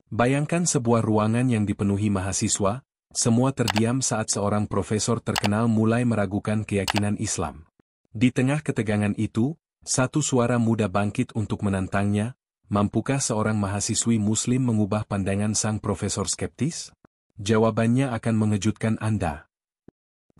Bayangkan sebuah ruangan yang dipenuhi mahasiswa, semua terdiam saat seorang profesor terkenal mulai meragukan keyakinan Islam. Di tengah ketegangan itu, satu suara muda bangkit untuk menantangnya. Mampukah seorang mahasiswi Muslim mengubah pandangan sang profesor skeptis? Jawabannya akan mengejutkan Anda.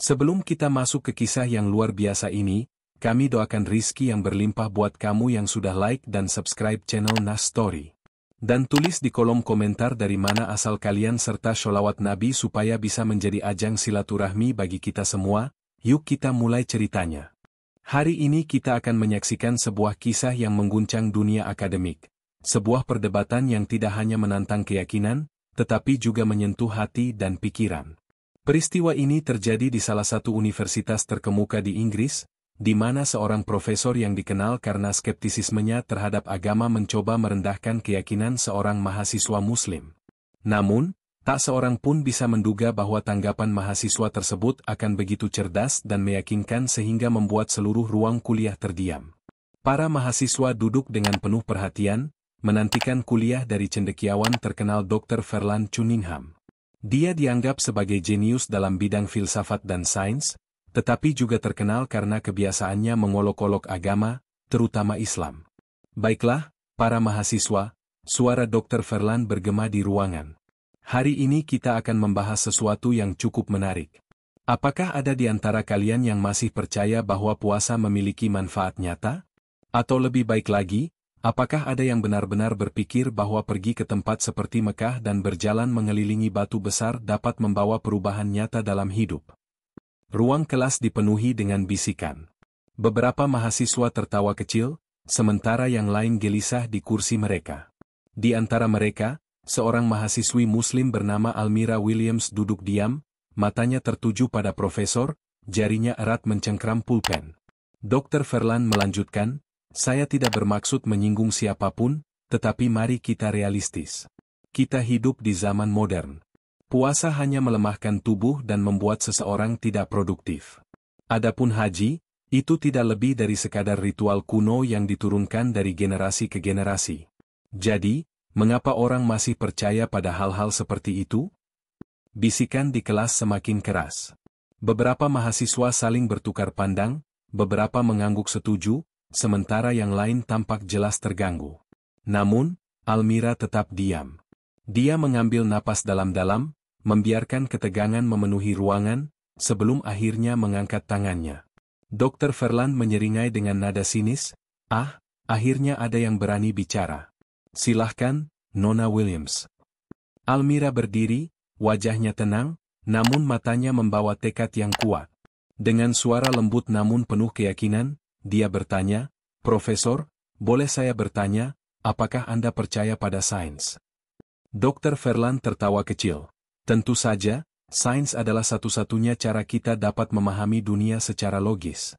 Sebelum kita masuk ke kisah yang luar biasa ini, kami doakan rizki yang berlimpah buat kamu yang sudah like dan subscribe channel Nas Story. Dan tulis di kolom komentar dari mana asal kalian serta sholawat Nabi supaya bisa menjadi ajang silaturahmi bagi kita semua. Yuk kita mulai ceritanya. Hari ini kita akan menyaksikan sebuah kisah yang mengguncang dunia akademik. Sebuah perdebatan yang tidak hanya menantang keyakinan, tetapi juga menyentuh hati dan pikiran. Peristiwa ini terjadi di salah satu universitas terkemuka di Inggris, di mana seorang profesor yang dikenal karena skeptisismenya terhadap agama mencoba merendahkan keyakinan seorang mahasiswa Muslim. Namun, tak seorang pun bisa menduga bahwa tanggapan mahasiswa tersebut akan begitu cerdas dan meyakinkan sehingga membuat seluruh ruang kuliah terdiam. Para mahasiswa duduk dengan penuh perhatian, menantikan kuliah dari cendekiawan terkenal Dr. Verlan Cunningham. Dia dianggap sebagai jenius dalam bidang filsafat dan sains, tetapi juga terkenal karena kebiasaannya mengolok-olok agama, terutama Islam. Baiklah, para mahasiswa, suara Dr. Verlan bergema di ruangan. Hari ini kita akan membahas sesuatu yang cukup menarik. Apakah ada di antara kalian yang masih percaya bahwa puasa memiliki manfaat nyata? Atau lebih baik lagi, apakah ada yang benar-benar berpikir bahwa pergi ke tempat seperti Mekah dan berjalan mengelilingi batu besar dapat membawa perubahan nyata dalam hidup? Ruang kelas dipenuhi dengan bisikan. Beberapa mahasiswa tertawa kecil, sementara yang lain gelisah di kursi mereka. Di antara mereka, seorang mahasiswi Muslim bernama Almira Williams duduk diam, matanya tertuju pada profesor, jarinya erat mencengkram pulpen. Dr. Verlan melanjutkan, "Saya tidak bermaksud menyinggung siapapun, tetapi mari kita realistis. Kita hidup di zaman modern. Puasa hanya melemahkan tubuh dan membuat seseorang tidak produktif. Adapun haji, itu tidak lebih dari sekadar ritual kuno yang diturunkan dari generasi ke generasi. Jadi, mengapa orang masih percaya pada hal-hal seperti itu?" Bisikan di kelas semakin keras. Beberapa mahasiswa saling bertukar pandang, beberapa mengangguk setuju, sementara yang lain tampak jelas terganggu. Namun, Almira tetap diam. Dia mengambil napas dalam-dalam, membiarkan ketegangan memenuhi ruangan, sebelum akhirnya mengangkat tangannya. Dr. Verlan menyeringai dengan nada sinis, akhirnya ada yang berani bicara. Silahkan, Nona Williams." Almira berdiri, wajahnya tenang, namun matanya membawa tekad yang kuat. Dengan suara lembut namun penuh keyakinan, dia bertanya, "Profesor, boleh saya bertanya, apakah Anda percaya pada sains?" Dr. Verlan tertawa kecil. "Tentu saja, sains adalah satu-satunya cara kita dapat memahami dunia secara logis."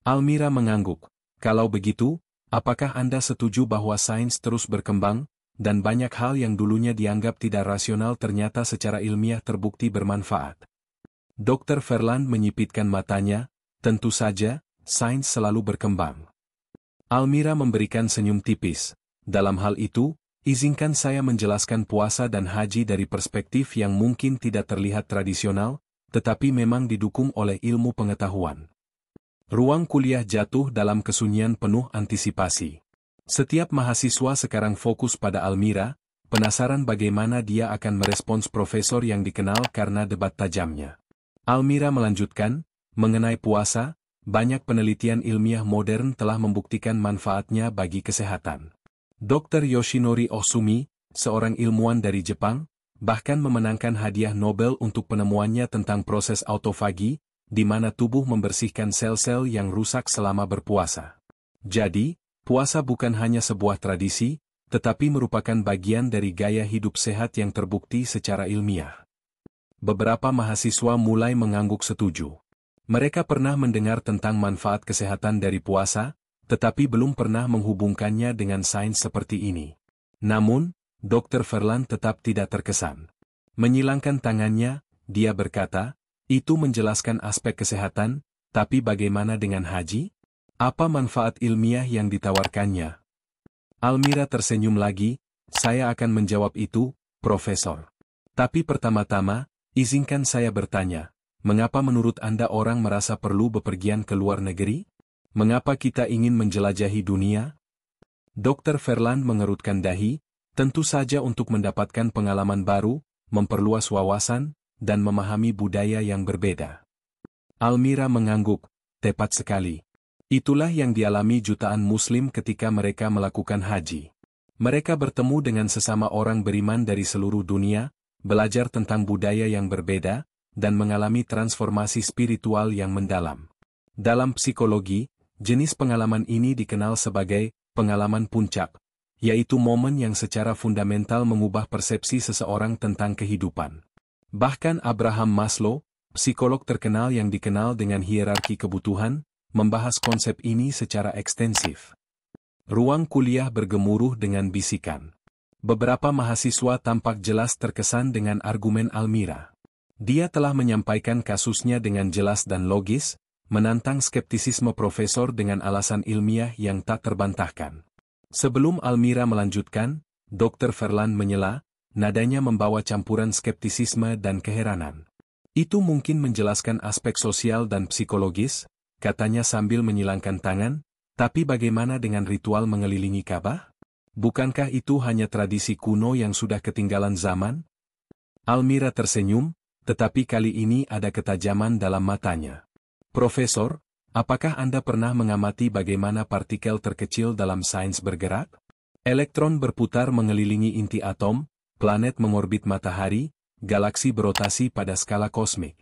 Almira mengangguk. "Kalau begitu, apakah Anda setuju bahwa sains terus berkembang, dan banyak hal yang dulunya dianggap tidak rasional ternyata secara ilmiah terbukti bermanfaat?" Dr. Verlan menyipitkan matanya, "Tentu saja, sains selalu berkembang." Almira memberikan senyum tipis. "Dalam hal itu, izinkan saya menjelaskan puasa dan haji dari perspektif yang mungkin tidak terlihat tradisional, tetapi memang didukung oleh ilmu pengetahuan." Ruang kuliah jatuh dalam kesunyian penuh antisipasi. Setiap mahasiswa sekarang fokus pada Almira, penasaran bagaimana dia akan merespons profesor yang dikenal karena debat tajamnya. Almira melanjutkan, "Mengenai puasa, banyak penelitian ilmiah modern telah membuktikan manfaatnya bagi kesehatan. Dr. Yoshinori Ohsumi, seorang ilmuwan dari Jepang, bahkan memenangkan hadiah Nobel untuk penemuannya tentang proses autofagi, di mana tubuh membersihkan sel-sel yang rusak selama berpuasa. Jadi, puasa bukan hanya sebuah tradisi, tetapi merupakan bagian dari gaya hidup sehat yang terbukti secara ilmiah." Beberapa mahasiswa mulai mengangguk setuju. Mereka pernah mendengar tentang manfaat kesehatan dari puasa, tetapi belum pernah menghubungkannya dengan sains seperti ini. Namun, Dr. Verlan tetap tidak terkesan. Menyilangkan tangannya, dia berkata, "Itu menjelaskan aspek kesehatan, tapi bagaimana dengan haji? Apa manfaat ilmiah yang ditawarkannya?" Almira tersenyum lagi, Saya akan menjawab itu, Profesor. Tapi pertama-tama, izinkan saya bertanya, mengapa menurut Anda orang merasa perlu bepergian ke luar negeri? Mengapa kita ingin menjelajahi dunia? Dr. Verland mengerutkan dahi, tentu saja untuk mendapatkan pengalaman baru, memperluas wawasan, dan memahami budaya yang berbeda. Almira mengangguk, tepat sekali. Itulah yang dialami jutaan Muslim ketika mereka melakukan haji. Mereka bertemu dengan sesama orang beriman dari seluruh dunia, belajar tentang budaya yang berbeda, dan mengalami transformasi spiritual yang mendalam. Dalam psikologi, jenis pengalaman ini dikenal sebagai pengalaman puncak, yaitu momen yang secara fundamental mengubah persepsi seseorang tentang kehidupan. Bahkan Abraham Maslow, psikolog terkenal yang dikenal dengan hierarki kebutuhan, membahas konsep ini secara ekstensif. Ruang kuliah bergemuruh dengan bisikan. Beberapa mahasiswa tampak jelas terkesan dengan argumen Almira. Dia telah menyampaikan kasusnya dengan jelas dan logis, menantang skeptisisme profesor dengan alasan ilmiah yang tak terbantahkan. Sebelum Almira melanjutkan, Dr. Verland menyela, nadanya membawa campuran skeptisisme dan keheranan. Itu mungkin menjelaskan aspek sosial dan psikologis, katanya sambil menyilangkan tangan, tapi bagaimana dengan ritual mengelilingi Ka'bah? Bukankah itu hanya tradisi kuno yang sudah ketinggalan zaman? Almira tersenyum, tetapi kali ini ada ketajaman dalam matanya. Profesor, apakah Anda pernah mengamati bagaimana partikel terkecil dalam sains bergerak? Elektron berputar mengelilingi inti atom, planet mengorbit matahari, galaksi berotasi pada skala kosmik.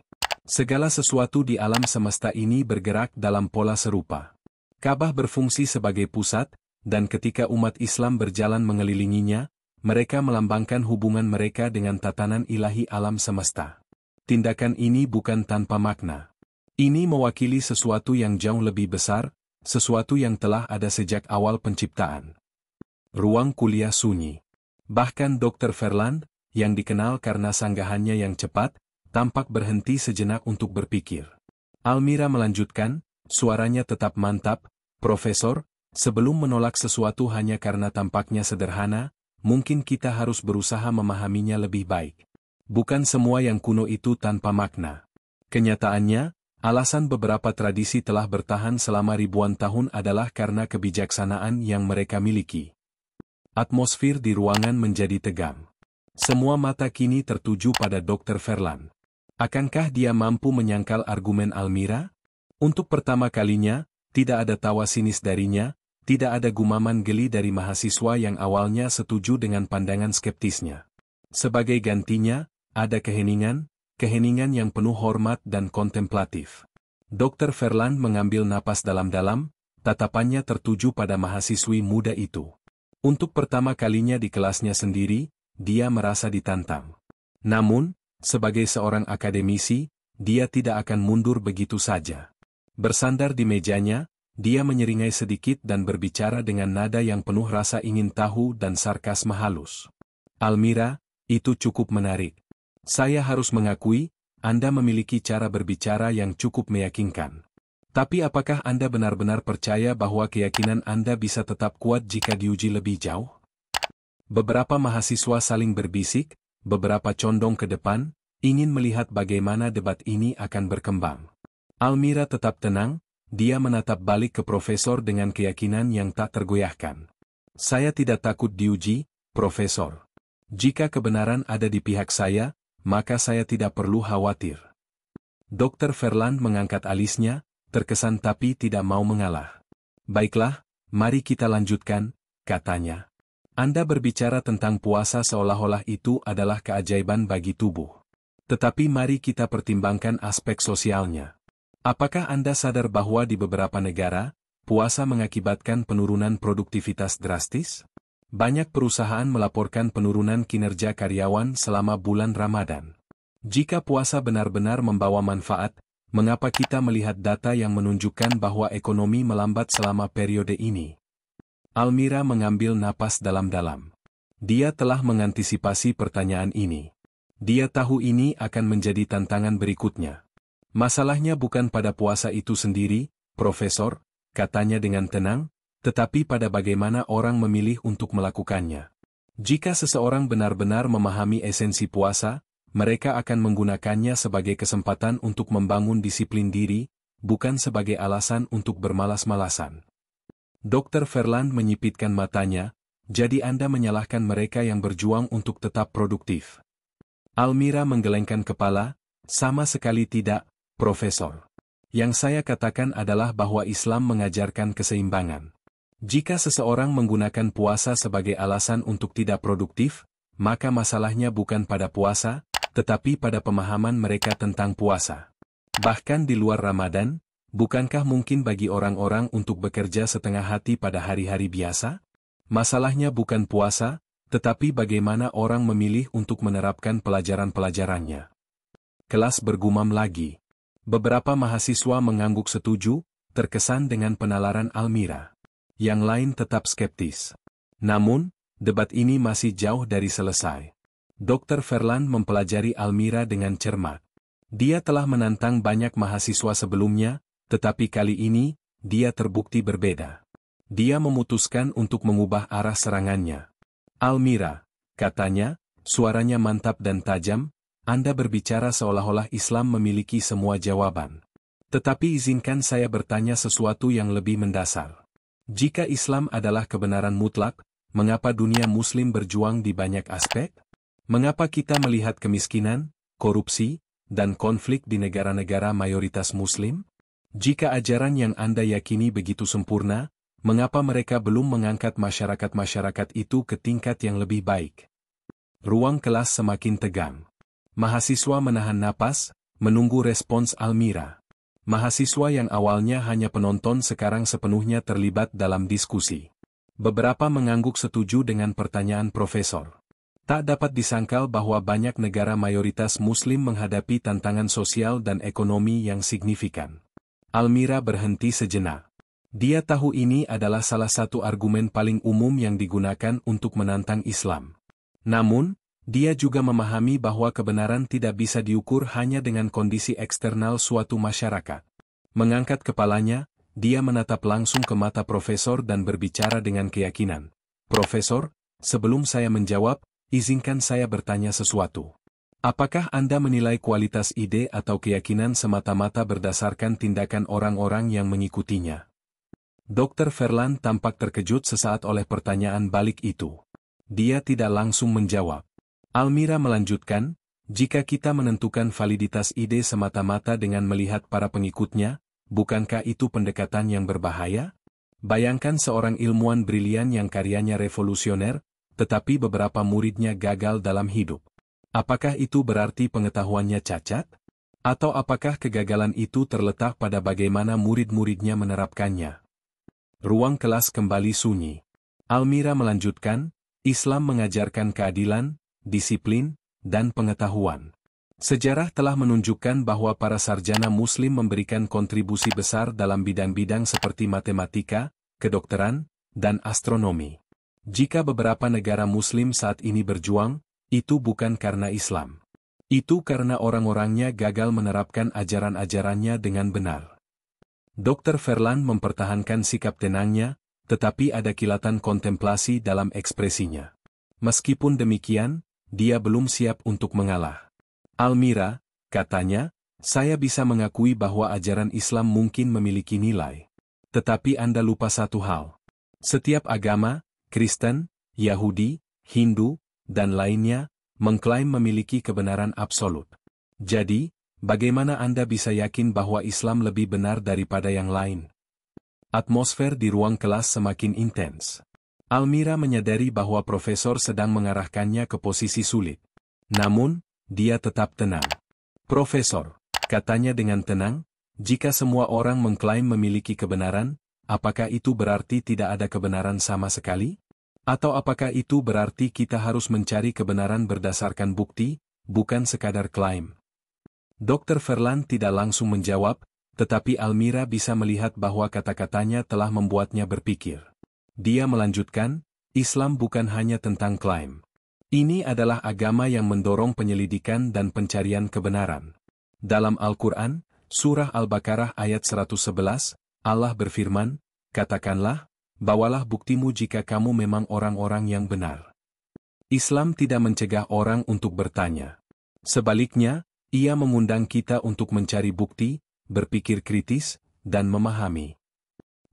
Segala sesuatu di alam semesta ini bergerak dalam pola serupa. Ka'bah berfungsi sebagai pusat, dan ketika umat Islam berjalan mengelilinginya, mereka melambangkan hubungan mereka dengan tatanan ilahi alam semesta. Tindakan ini bukan tanpa makna. Ini mewakili sesuatu yang jauh lebih besar, sesuatu yang telah ada sejak awal penciptaan. Ruang kuliah sunyi. Bahkan Dr. Verland, yang dikenal karena sanggahannya yang cepat, tampak berhenti sejenak untuk berpikir. Almira melanjutkan, suaranya tetap mantap, Profesor, sebelum menolak sesuatu hanya karena tampaknya sederhana, mungkin kita harus berusaha memahaminya lebih baik. Bukan semua yang kuno itu tanpa makna. Kenyataannya, alasan beberapa tradisi telah bertahan selama ribuan tahun adalah karena kebijaksanaan yang mereka miliki. Atmosfer di ruangan menjadi tegang. Semua mata kini tertuju pada Dr. Verland. Akankah dia mampu menyangkal argumen Almira? Untuk pertama kalinya, tidak ada tawa sinis darinya, tidak ada gumaman geli dari mahasiswa yang awalnya setuju dengan pandangan skeptisnya. Sebagai gantinya, ada keheningan yang penuh hormat dan kontemplatif. Dr. Verland mengambil napas dalam-dalam, tatapannya tertuju pada mahasiswi muda itu. Untuk pertama kalinya di kelasnya sendiri, dia merasa ditantang. Namun, sebagai seorang akademisi, dia tidak akan mundur begitu saja. Bersandar di mejanya, dia menyeringai sedikit dan berbicara dengan nada yang penuh rasa ingin tahu dan sarkasme halus. Almira, itu cukup menarik. Saya harus mengakui, Anda memiliki cara berbicara yang cukup meyakinkan. Tapi apakah Anda benar-benar percaya bahwa keyakinan Anda bisa tetap kuat jika diuji lebih jauh? Beberapa mahasiswa saling berbisik, beberapa condong ke depan, ingin melihat bagaimana debat ini akan berkembang. Almira tetap tenang, dia menatap balik ke profesor dengan keyakinan yang tak tergoyahkan. Saya tidak takut diuji, Profesor. Jika kebenaran ada di pihak saya, maka saya tidak perlu khawatir. Dr. Verland mengangkat alisnya, terkesan tapi tidak mau mengalah. Baiklah, mari kita lanjutkan, katanya. Anda berbicara tentang puasa seolah-olah itu adalah keajaiban bagi tubuh. Tetapi mari kita pertimbangkan aspek sosialnya. Apakah Anda sadar bahwa di beberapa negara, puasa mengakibatkan penurunan produktivitas drastis? Banyak perusahaan melaporkan penurunan kinerja karyawan selama bulan Ramadan. Jika puasa benar-benar membawa manfaat, mengapa kita melihat data yang menunjukkan bahwa ekonomi melambat selama periode ini? Almira mengambil napas dalam-dalam. Dia telah mengantisipasi pertanyaan ini. Dia tahu ini akan menjadi tantangan berikutnya. Masalahnya bukan pada puasa itu sendiri, Profesor, katanya dengan tenang, tetapi pada bagaimana orang memilih untuk melakukannya. Jika seseorang benar-benar memahami esensi puasa, mereka akan menggunakannya sebagai kesempatan untuk membangun disiplin diri, bukan sebagai alasan untuk bermalas-malasan. Dr. Verland menyipitkan matanya, jadi Anda menyalahkan mereka yang berjuang untuk tetap produktif. Almira menggelengkan kepala, sama sekali tidak, Profesor. Yang saya katakan adalah bahwa Islam mengajarkan keseimbangan. Jika seseorang menggunakan puasa sebagai alasan untuk tidak produktif, maka masalahnya bukan pada puasa, tetapi pada pemahaman mereka tentang puasa. Bahkan di luar Ramadan, bukankah mungkin bagi orang-orang untuk bekerja setengah hati pada hari-hari biasa? Masalahnya bukan puasa, tetapi bagaimana orang memilih untuk menerapkan pelajaran-pelajarannya. Kelas bergumam lagi. Beberapa mahasiswa mengangguk setuju, terkesan dengan penalaran Almira. Yang lain tetap skeptis. Namun, debat ini masih jauh dari selesai. Dr. Verland mempelajari Almira dengan cermat. Dia telah menantang banyak mahasiswa sebelumnya, tetapi kali ini, dia terbukti berbeda. Dia memutuskan untuk mengubah arah serangannya. Almira, katanya, suaranya mantap dan tajam, Anda berbicara seolah-olah Islam memiliki semua jawaban. Tetapi izinkan saya bertanya sesuatu yang lebih mendasar. Jika Islam adalah kebenaran mutlak, mengapa dunia Muslim berjuang di banyak aspek? Mengapa kita melihat kemiskinan, korupsi, dan konflik di negara-negara mayoritas Muslim? Jika ajaran yang Anda yakini begitu sempurna, mengapa mereka belum mengangkat masyarakat-masyarakat itu ke tingkat yang lebih baik? Ruang kelas semakin tegang. Mahasiswa menahan napas, menunggu respons Almira. Mahasiswa yang awalnya hanya penonton sekarang sepenuhnya terlibat dalam diskusi. Beberapa mengangguk setuju dengan pertanyaan profesor. Tak dapat disangkal bahwa banyak negara mayoritas Muslim menghadapi tantangan sosial dan ekonomi yang signifikan. Almira berhenti sejenak. Dia tahu ini adalah salah satu argumen paling umum yang digunakan untuk menantang Islam. Namun, dia juga memahami bahwa kebenaran tidak bisa diukur hanya dengan kondisi eksternal suatu masyarakat. Mengangkat kepalanya, dia menatap langsung ke mata profesor dan berbicara dengan keyakinan. Profesor, sebelum saya menjawab, izinkan saya bertanya sesuatu. Apakah Anda menilai kualitas ide atau keyakinan semata-mata berdasarkan tindakan orang-orang yang mengikutinya? Dr. Verland tampak terkejut sesaat oleh pertanyaan balik itu. Dia tidak langsung menjawab. Almira melanjutkan, jika kita menentukan validitas ide semata-mata dengan melihat para pengikutnya, bukankah itu pendekatan yang berbahaya? Bayangkan seorang ilmuwan brilian yang karyanya revolusioner, tetapi beberapa muridnya gagal dalam hidup. Apakah itu berarti pengetahuannya cacat? Atau apakah kegagalan itu terletak pada bagaimana murid-muridnya menerapkannya? Ruang kelas kembali sunyi. Almira melanjutkan, Islam mengajarkan keadilan, disiplin, dan pengetahuan. Sejarah telah menunjukkan bahwa para sarjana Muslim memberikan kontribusi besar dalam bidang-bidang seperti matematika, kedokteran, dan astronomi. Jika beberapa negara Muslim saat ini berjuang, itu bukan karena Islam. Itu karena orang-orangnya gagal menerapkan ajaran-ajarannya dengan benar. Dr. Verland mempertahankan sikap tenangnya, tetapi ada kilatan kontemplasi dalam ekspresinya. Meskipun demikian, dia belum siap untuk mengalah. Almira, katanya, saya bisa mengakui bahwa ajaran Islam mungkin memiliki nilai. Tetapi Anda lupa satu hal. Setiap agama, Kristen, Yahudi, Hindu, dan lainnya, mengklaim memiliki kebenaran absolut. Jadi, bagaimana Anda bisa yakin bahwa Islam lebih benar daripada yang lain? Atmosfer di ruang kelas semakin intens. Almira menyadari bahwa profesor sedang mengarahkannya ke posisi sulit. Namun, dia tetap tenang. Profesor, katanya dengan tenang, jika semua orang mengklaim memiliki kebenaran, apakah itu berarti tidak ada kebenaran sama sekali? Atau apakah itu berarti kita harus mencari kebenaran berdasarkan bukti, bukan sekadar klaim? Dr. Verland tidak langsung menjawab, tetapi Almira bisa melihat bahwa kata-katanya telah membuatnya berpikir. Dia melanjutkan, Islam bukan hanya tentang klaim. Ini adalah agama yang mendorong penyelidikan dan pencarian kebenaran. Dalam Al-Quran, Surah Al-Baqarah ayat 111, Allah berfirman, katakanlah, bawalah buktimu jika kamu memang orang-orang yang benar. Islam tidak mencegah orang untuk bertanya. Sebaliknya, ia mengundang kita untuk mencari bukti, berpikir kritis, dan memahami.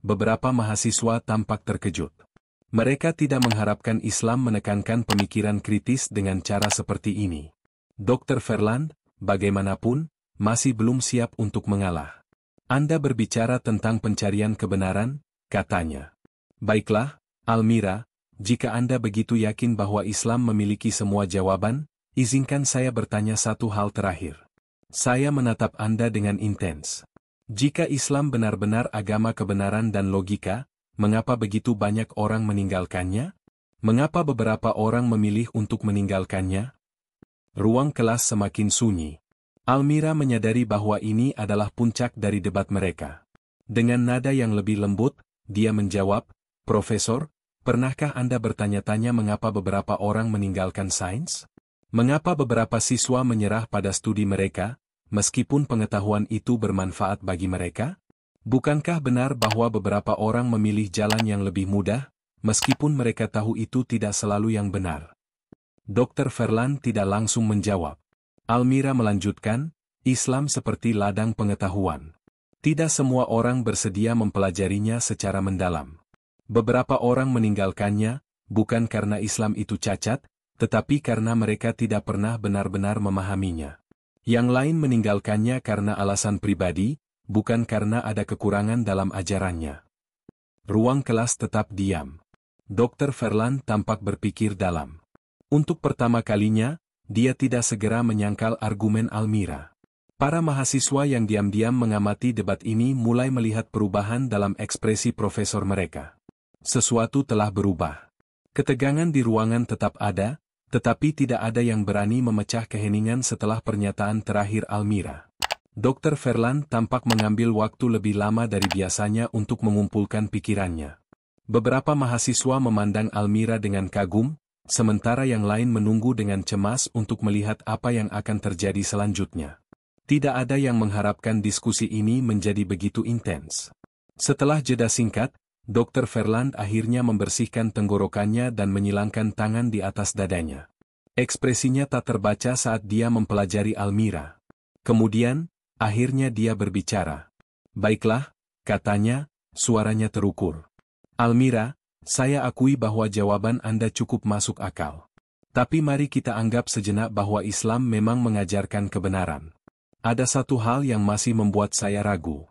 Beberapa mahasiswa tampak terkejut. Mereka tidak mengharapkan Islam menekankan pemikiran kritis dengan cara seperti ini. Dr. Verland, bagaimanapun, masih belum siap untuk mengalah. Anda berbicara tentang pencarian kebenaran, katanya. Baiklah, Almira, jika Anda begitu yakin bahwa Islam memiliki semua jawaban, izinkan saya bertanya satu hal terakhir. Saya menatap Anda dengan intens. Jika Islam benar-benar agama kebenaran dan logika, mengapa begitu banyak orang meninggalkannya? Mengapa beberapa orang memilih untuk meninggalkannya? Ruang kelas semakin sunyi. Almira menyadari bahwa ini adalah puncak dari debat mereka. Dengan nada yang lebih lembut, dia menjawab, "Profesor, pernahkah Anda bertanya-tanya mengapa beberapa orang meninggalkan sains? Mengapa beberapa siswa menyerah pada studi mereka, meskipun pengetahuan itu bermanfaat bagi mereka? Bukankah benar bahwa beberapa orang memilih jalan yang lebih mudah, meskipun mereka tahu itu tidak selalu yang benar?" Dr. Verland tidak langsung menjawab. Almira melanjutkan, Islam seperti ladang pengetahuan. Tidak semua orang bersedia mempelajarinya secara mendalam. Beberapa orang meninggalkannya, bukan karena Islam itu cacat, tetapi karena mereka tidak pernah benar-benar memahaminya. Yang lain meninggalkannya karena alasan pribadi, bukan karena ada kekurangan dalam ajarannya. Ruang kelas tetap diam. Dr. Verland tampak berpikir dalam. Untuk pertama kalinya, dia tidak segera menyangkal argumen Almira. Para mahasiswa yang diam-diam mengamati debat ini mulai melihat perubahan dalam ekspresi profesor mereka. Sesuatu telah berubah. Ketegangan di ruangan tetap ada, tetapi tidak ada yang berani memecah keheningan setelah pernyataan terakhir Almira. Dr. Verland tampak mengambil waktu lebih lama dari biasanya untuk mengumpulkan pikirannya. Beberapa mahasiswa memandang Almira dengan kagum, sementara yang lain menunggu dengan cemas untuk melihat apa yang akan terjadi selanjutnya. Tidak ada yang mengharapkan diskusi ini menjadi begitu intens. Setelah jeda singkat, Dr. Verland akhirnya membersihkan tenggorokannya dan menyilangkan tangan di atas dadanya. Ekspresinya tak terbaca saat dia mempelajari Almira. Kemudian, akhirnya dia berbicara. "Baiklah," katanya, suaranya terukur. "Almira, saya akui bahwa jawaban Anda cukup masuk akal. Tapi mari kita anggap sejenak bahwa Islam memang mengajarkan kebenaran. Ada satu hal yang masih membuat saya ragu."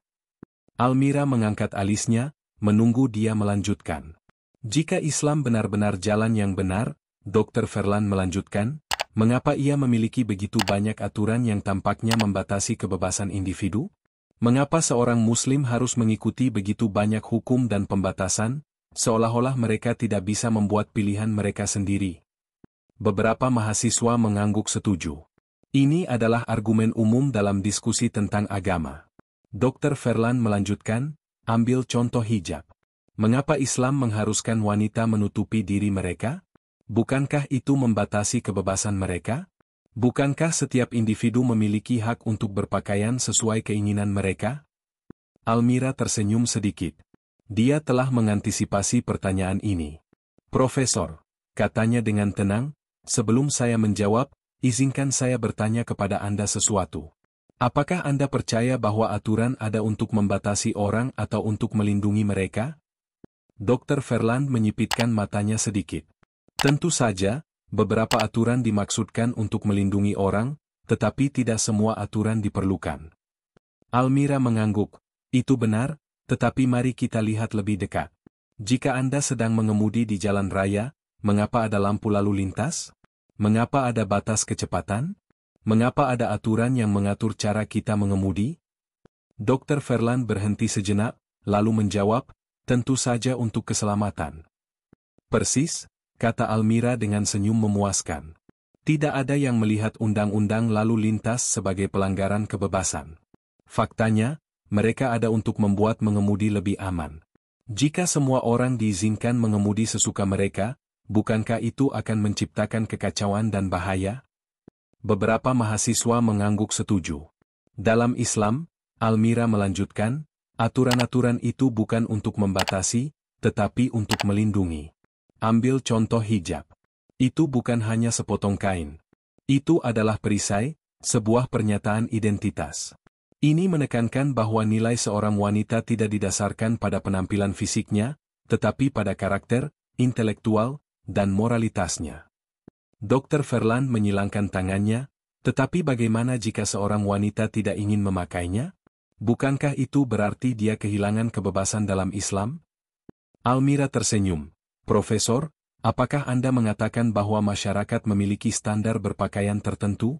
Almira mengangkat alisnya, menunggu dia melanjutkan. "Jika Islam benar-benar jalan yang benar," Dr. Verland melanjutkan, "mengapa ia memiliki begitu banyak aturan yang tampaknya membatasi kebebasan individu? Mengapa seorang Muslim harus mengikuti begitu banyak hukum dan pembatasan, seolah-olah mereka tidak bisa membuat pilihan mereka sendiri?" Beberapa mahasiswa mengangguk setuju. Ini adalah argumen umum dalam diskusi tentang agama. Dr. Verland melanjutkan, "Ambil contoh hijab. Mengapa Islam mengharuskan wanita menutupi diri mereka? Bukankah itu membatasi kebebasan mereka? Bukankah setiap individu memiliki hak untuk berpakaian sesuai keinginan mereka?" Almira tersenyum sedikit. Dia telah mengantisipasi pertanyaan ini. "Profesor," katanya dengan tenang, "sebelum saya menjawab, izinkan saya bertanya kepada Anda sesuatu. Apakah Anda percaya bahwa aturan ada untuk membatasi orang atau untuk melindungi mereka?" Dr. Verland menyipitkan matanya sedikit. "Tentu saja, beberapa aturan dimaksudkan untuk melindungi orang, tetapi tidak semua aturan diperlukan." Almira mengangguk. "Itu benar, tetapi mari kita lihat lebih dekat. Jika Anda sedang mengemudi di jalan raya, mengapa ada lampu lalu lintas? Mengapa ada batas kecepatan? Mengapa ada aturan yang mengatur cara kita mengemudi?" Dr. Verland berhenti sejenak, lalu menjawab, "Tentu saja untuk keselamatan." "Persis," kata Almira dengan senyum memuaskan. "Tidak ada yang melihat undang-undang lalu lintas sebagai pelanggaran kebebasan. Faktanya, mereka ada untuk membuat mengemudi lebih aman. Jika semua orang diizinkan mengemudi sesuka mereka, bukankah itu akan menciptakan kekacauan dan bahaya?" Beberapa mahasiswa mengangguk setuju. "Dalam Islam," Almira melanjutkan, "aturan-aturan itu bukan untuk membatasi, tetapi untuk melindungi. Ambil contoh hijab. Itu bukan hanya sepotong kain. Itu adalah perisai, sebuah pernyataan identitas. Ini menekankan bahwa nilai seorang wanita tidak didasarkan pada penampilan fisiknya, tetapi pada karakter, intelektual, dan moralitasnya. Dr. Verland menyilangkan tangannya, tetapi bagaimana jika seorang wanita tidak ingin memakainya? Bukankah itu berarti dia kehilangan kebebasan dalam Islam? Almira tersenyum. Profesor, apakah Anda mengatakan bahwa masyarakat memiliki standar berpakaian tertentu?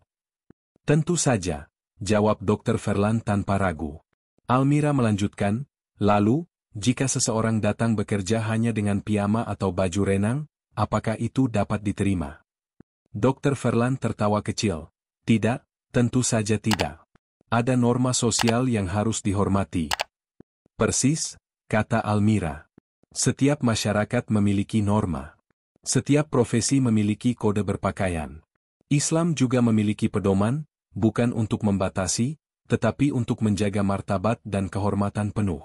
Tentu saja, jawab Dr. Verland tanpa ragu. Almira melanjutkan, lalu, jika seseorang datang bekerja hanya dengan piyama atau baju renang, apakah itu dapat diterima? Dr. Verland tertawa kecil. Tidak, tentu saja tidak. Ada norma sosial yang harus dihormati. Persis, kata Almira. Setiap masyarakat memiliki norma. Setiap profesi memiliki kode berpakaian. Islam juga memiliki pedoman, bukan untuk membatasi, tetapi untuk menjaga martabat dan kehormatan penuh.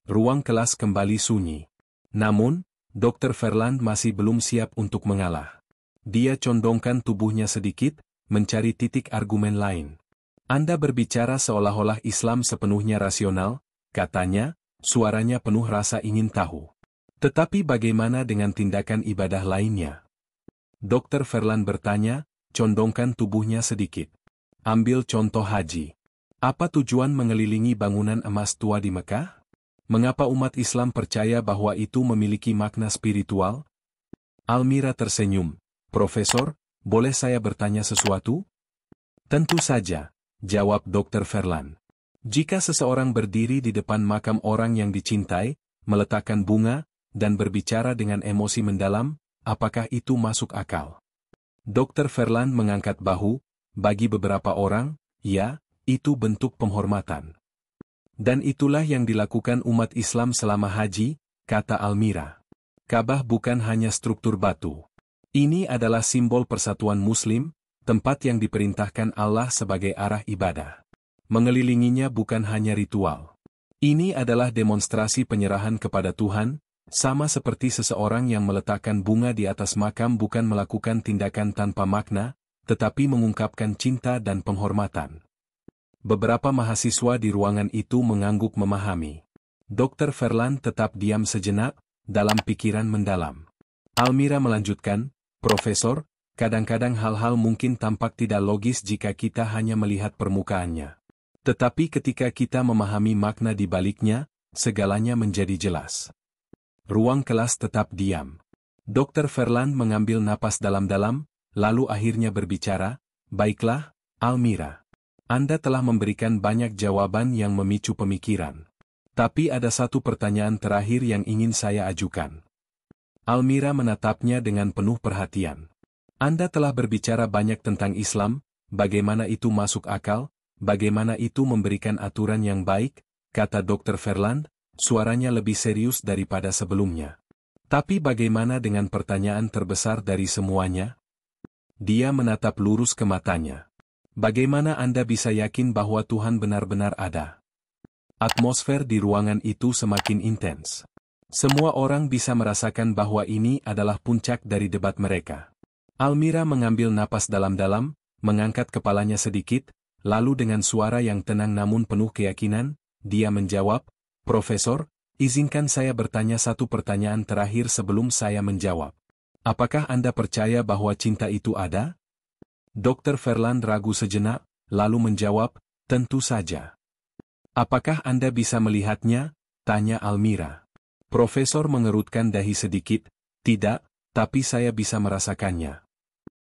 Ruang kelas kembali sunyi. Namun, Dr. Verland masih belum siap untuk mengalah. Dia condongkan tubuhnya sedikit, mencari titik argumen lain. Anda berbicara seolah-olah Islam sepenuhnya rasional, katanya, suaranya penuh rasa ingin tahu. Tetapi bagaimana dengan tindakan ibadah lainnya? Dr. Verland bertanya, condongkan tubuhnya sedikit. Ambil contoh haji. Apa tujuan mengelilingi bangunan emas tua di Mekah? Mengapa umat Islam percaya bahwa itu memiliki makna spiritual? Almira tersenyum. Profesor, boleh saya bertanya sesuatu? Tentu saja, jawab Dr. Verland. Jika seseorang berdiri di depan makam orang yang dicintai, meletakkan bunga, dan berbicara dengan emosi mendalam, apakah itu masuk akal? Dr. Verland mengangkat bahu, bagi beberapa orang, ya, itu bentuk penghormatan. Dan itulah yang dilakukan umat Islam selama haji, kata Almira. Ka'bah bukan hanya struktur batu. Ini adalah simbol persatuan Muslim, tempat yang diperintahkan Allah sebagai arah ibadah. Mengelilinginya bukan hanya ritual. Ini adalah demonstrasi penyerahan kepada Tuhan, sama seperti seseorang yang meletakkan bunga di atas makam bukan melakukan tindakan tanpa makna, tetapi mengungkapkan cinta dan penghormatan. Beberapa mahasiswa di ruangan itu mengangguk memahami. Dr. Verland tetap diam sejenak, dalam pikiran mendalam. Almira melanjutkan, Profesor, kadang-kadang hal-hal mungkin tampak tidak logis jika kita hanya melihat permukaannya. Tetapi ketika kita memahami makna di baliknya, segalanya menjadi jelas. Ruang kelas tetap diam. Dr. Verland mengambil napas dalam-dalam, lalu akhirnya berbicara, baiklah, Almira. Anda telah memberikan banyak jawaban yang memicu pemikiran. Tapi ada satu pertanyaan terakhir yang ingin saya ajukan. Almira menatapnya dengan penuh perhatian. Anda telah berbicara banyak tentang Islam, bagaimana itu masuk akal, bagaimana itu memberikan aturan yang baik, kata Dr. Verland, suaranya lebih serius daripada sebelumnya. Tapi bagaimana dengan pertanyaan terbesar dari semuanya? Dia menatap lurus ke matanya. Bagaimana Anda bisa yakin bahwa Tuhan benar-benar ada? Atmosfer di ruangan itu semakin intens. Semua orang bisa merasakan bahwa ini adalah puncak dari debat mereka. Almira mengambil napas dalam-dalam, mengangkat kepalanya sedikit, lalu dengan suara yang tenang namun penuh keyakinan, dia menjawab, Profesor, izinkan saya bertanya satu pertanyaan terakhir sebelum saya menjawab. Apakah Anda percaya bahwa cinta itu ada? Dr. Verland ragu sejenak, lalu menjawab, tentu saja. Apakah Anda bisa melihatnya? Tanya Almira. Profesor mengerutkan dahi sedikit, tidak, tapi saya bisa merasakannya.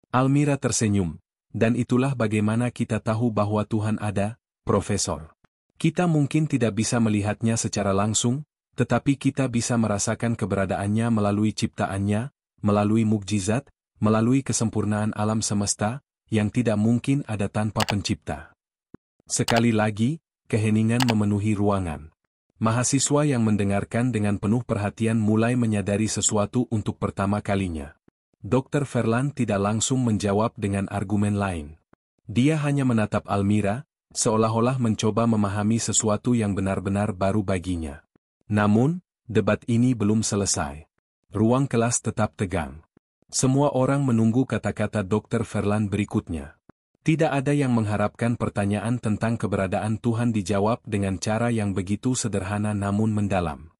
Almira tersenyum, dan itulah bagaimana kita tahu bahwa Tuhan ada, Profesor. Kita mungkin tidak bisa melihatnya secara langsung, tetapi kita bisa merasakan keberadaannya melalui ciptaannya, melalui mukjizat, melalui kesempurnaan alam semesta, yang tidak mungkin ada tanpa pencipta. Sekali lagi, keheningan memenuhi ruangan. Mahasiswa yang mendengarkan dengan penuh perhatian mulai menyadari sesuatu untuk pertama kalinya. Dr. Verland tidak langsung menjawab dengan argumen lain. Dia hanya menatap Almira, seolah-olah mencoba memahami sesuatu yang benar-benar baru baginya. Namun, debat ini belum selesai. Ruang kelas tetap tegang. Semua orang menunggu kata-kata Dr. Verlan berikutnya. Tidak ada yang mengharapkan pertanyaan tentang keberadaan Tuhan dijawab dengan cara yang begitu sederhana namun mendalam.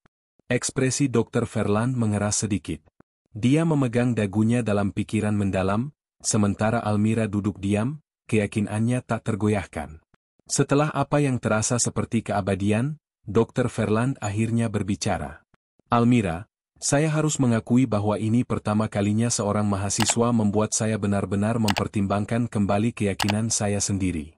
Ekspresi Dr. Verlan mengeras sedikit. Dia memegang dagunya dalam pikiran mendalam, sementara Almira duduk diam, keyakinannya tak tergoyahkan. Setelah apa yang terasa seperti keabadian, Dr. Verlan akhirnya berbicara. Almira, saya harus mengakui bahwa ini pertama kalinya seorang mahasiswa membuat saya benar-benar mempertimbangkan kembali keyakinan saya sendiri.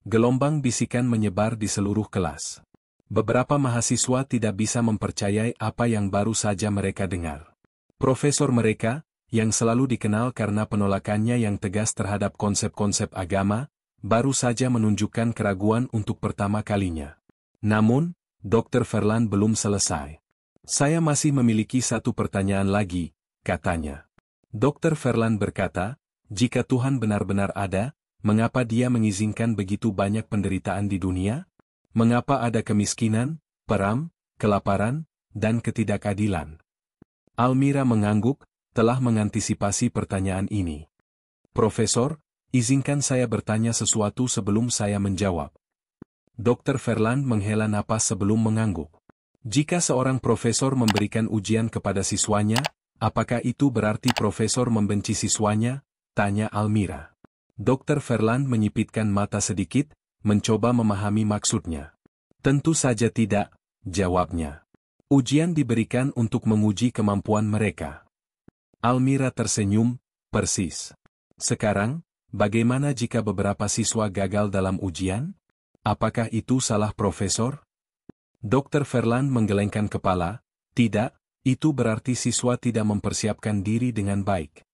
Gelombang bisikan menyebar di seluruh kelas. Beberapa mahasiswa tidak bisa mempercayai apa yang baru saja mereka dengar. Profesor mereka, yang selalu dikenal karena penolakannya yang tegas terhadap konsep-konsep agama, baru saja menunjukkan keraguan untuk pertama kalinya. Namun, Dr. Verlan belum selesai. Saya masih memiliki satu pertanyaan lagi, katanya. Dr. Verlan berkata, jika Tuhan benar-benar ada, mengapa Dia mengizinkan begitu banyak penderitaan di dunia? Mengapa ada kemiskinan, perang, kelaparan, dan ketidakadilan? Almira mengangguk, telah mengantisipasi pertanyaan ini. Profesor, izinkan saya bertanya sesuatu sebelum saya menjawab. Dr. Verlan menghela napas sebelum mengangguk. Jika seorang profesor memberikan ujian kepada siswanya, apakah itu berarti profesor membenci siswanya? Tanya Almira. Dr. Verlan menyipitkan mata sedikit, mencoba memahami maksudnya. Tentu saja tidak, jawabnya. Ujian diberikan untuk menguji kemampuan mereka. Almira tersenyum, persis. Sekarang, bagaimana jika beberapa siswa gagal dalam ujian? Apakah itu salah profesor? Dr. Verlan menggelengkan kepala, tidak, itu berarti siswa tidak mempersiapkan diri dengan baik.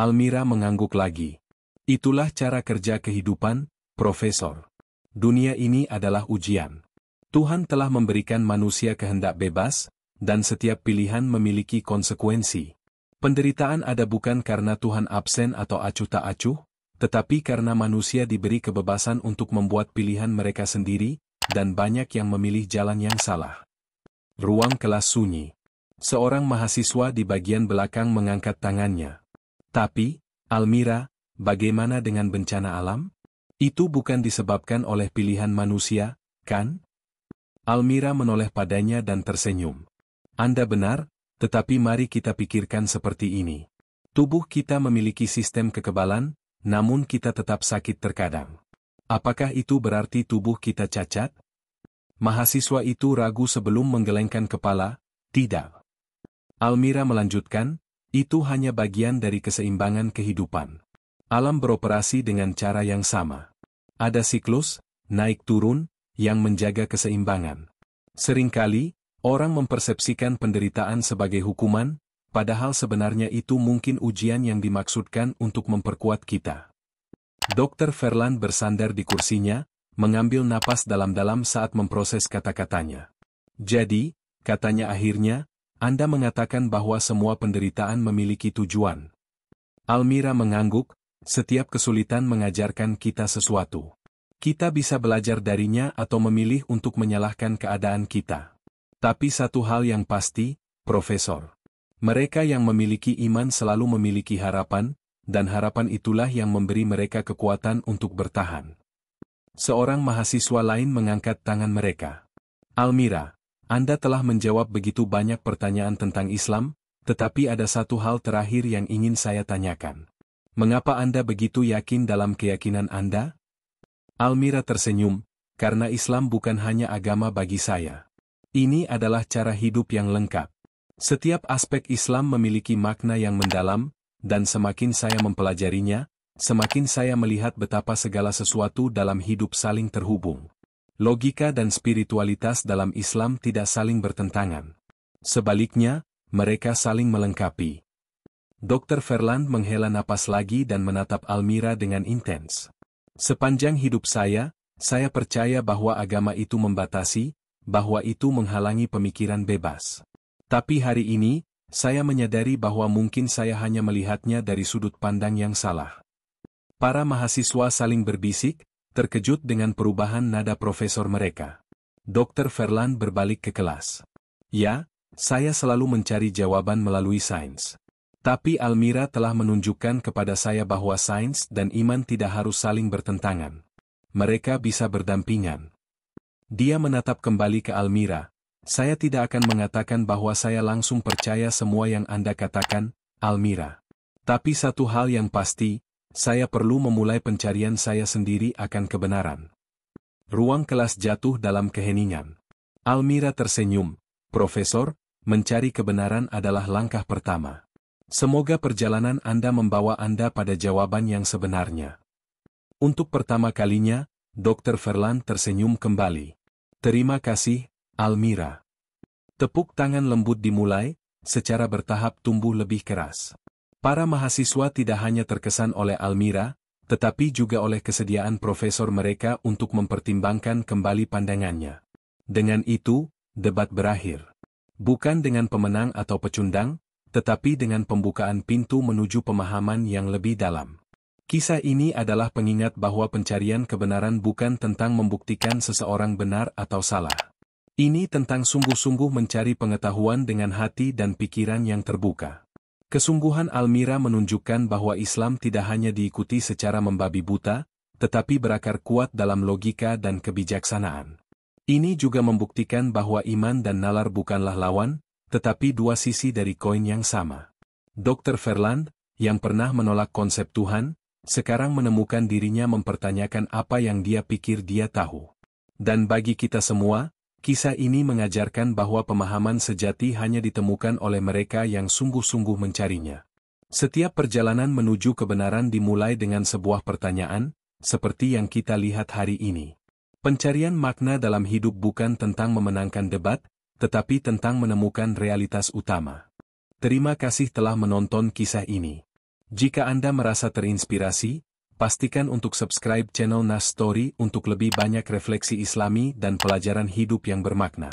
Almira mengangguk lagi. Itulah cara kerja kehidupan, Profesor. Dunia ini adalah ujian. Tuhan telah memberikan manusia kehendak bebas, dan setiap pilihan memiliki konsekuensi. Penderitaan ada bukan karena Tuhan absen atau acuh tak acuh, tetapi karena manusia diberi kebebasan untuk membuat pilihan mereka sendiri, dan banyak yang memilih jalan yang salah. Ruang kelas sunyi. Seorang mahasiswa di bagian belakang mengangkat tangannya. Tapi, Almira, bagaimana dengan bencana alam? Itu bukan disebabkan oleh pilihan manusia, kan? Almira menoleh padanya dan tersenyum. Anda benar, tetapi mari kita pikirkan seperti ini. Tubuh kita memiliki sistem kekebalan, namun kita tetap sakit terkadang. Apakah itu berarti tubuh kita cacat? Mahasiswa itu ragu sebelum menggelengkan kepala, tidak. Almira melanjutkan, itu hanya bagian dari keseimbangan kehidupan. Alam beroperasi dengan cara yang sama. Ada siklus, naik turun, yang menjaga keseimbangan. Seringkali, orang mempersepsikan penderitaan sebagai hukuman, padahal sebenarnya itu mungkin ujian yang dimaksudkan untuk memperkuat kita. Dr. Verlan bersandar di kursinya, mengambil napas dalam-dalam saat memproses kata-katanya. Jadi, katanya akhirnya, Anda mengatakan bahwa semua penderitaan memiliki tujuan. Almira mengangguk, setiap kesulitan mengajarkan kita sesuatu. Kita bisa belajar darinya atau memilih untuk menyalahkan keadaan kita. Tapi satu hal yang pasti, Profesor. Mereka yang memiliki iman selalu memiliki harapan, dan harapan itulah yang memberi mereka kekuatan untuk bertahan. Seorang mahasiswa lain mengangkat tangan mereka. Almira, Anda telah menjawab begitu banyak pertanyaan tentang Islam, tetapi ada satu hal terakhir yang ingin saya tanyakan. Mengapa Anda begitu yakin dalam keyakinan Anda? Almira tersenyum, karena Islam bukan hanya agama bagi saya. Ini adalah cara hidup yang lengkap. Setiap aspek Islam memiliki makna yang mendalam, dan semakin saya mempelajarinya, semakin saya melihat betapa segala sesuatu dalam hidup saling terhubung. Logika dan spiritualitas dalam Islam tidak saling bertentangan. Sebaliknya, mereka saling melengkapi. Dr. Verlan menghela napas lagi dan menatap Almira dengan intens. Sepanjang hidup saya percaya bahwa agama itu membatasi, bahwa itu menghalangi pemikiran bebas. Tapi hari ini, saya menyadari bahwa mungkin saya hanya melihatnya dari sudut pandang yang salah. Para mahasiswa saling berbisik, terkejut dengan perubahan nada profesor mereka. Dr. Verlan berbalik ke kelas. Ya, saya selalu mencari jawaban melalui sains. Tapi Almira telah menunjukkan kepada saya bahwa sains dan iman tidak harus saling bertentangan. Mereka bisa berdampingan. Dia menatap kembali ke Almira. Saya tidak akan mengatakan bahwa saya langsung percaya semua yang Anda katakan, Almira. Tapi satu hal yang pasti, saya perlu memulai pencarian saya sendiri akan kebenaran. Ruang kelas jatuh dalam keheningan. Almira tersenyum. Profesor, mencari kebenaran adalah langkah pertama. Semoga perjalanan Anda membawa Anda pada jawaban yang sebenarnya. Untuk pertama kalinya, Dr. Verland tersenyum kembali. Terima kasih, Almira. Tepuk tangan lembut dimulai, secara bertahap tumbuh lebih keras. Para mahasiswa tidak hanya terkesan oleh Almira, tetapi juga oleh kesediaan profesor mereka untuk mempertimbangkan kembali pandangannya. Dengan itu, debat berakhir. Bukan dengan pemenang atau pecundang, tetapi dengan pembukaan pintu menuju pemahaman yang lebih dalam. Kisah ini adalah pengingat bahwa pencarian kebenaran bukan tentang membuktikan seseorang benar atau salah. Ini tentang sungguh-sungguh mencari pengetahuan dengan hati dan pikiran yang terbuka. Kesungguhan Almira menunjukkan bahwa Islam tidak hanya diikuti secara membabi buta, tetapi berakar kuat dalam logika dan kebijaksanaan. Ini juga membuktikan bahwa iman dan nalar bukanlah lawan, tetapi dua sisi dari koin yang sama. Dr. Verland, yang pernah menolak konsep Tuhan, sekarang menemukan dirinya mempertanyakan apa yang dia pikir dia tahu. Dan bagi kita semua, kisah ini mengajarkan bahwa pemahaman sejati hanya ditemukan oleh mereka yang sungguh-sungguh mencarinya. Setiap perjalanan menuju kebenaran dimulai dengan sebuah pertanyaan, seperti yang kita lihat hari ini. Pencarian makna dalam hidup bukan tentang memenangkan debat, tetapi tentang menemukan realitas utama. Terima kasih telah menonton kisah ini. Jika Anda merasa terinspirasi, pastikan untuk subscribe channel Nas Story untuk lebih banyak refleksi Islami dan pelajaran hidup yang bermakna.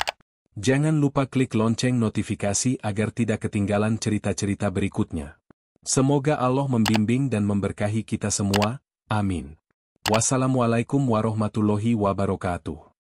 Jangan lupa klik lonceng notifikasi agar tidak ketinggalan cerita-cerita berikutnya. Semoga Allah membimbing dan memberkahi kita semua. Amin. Wassalamualaikum warahmatullahi wabarakatuh.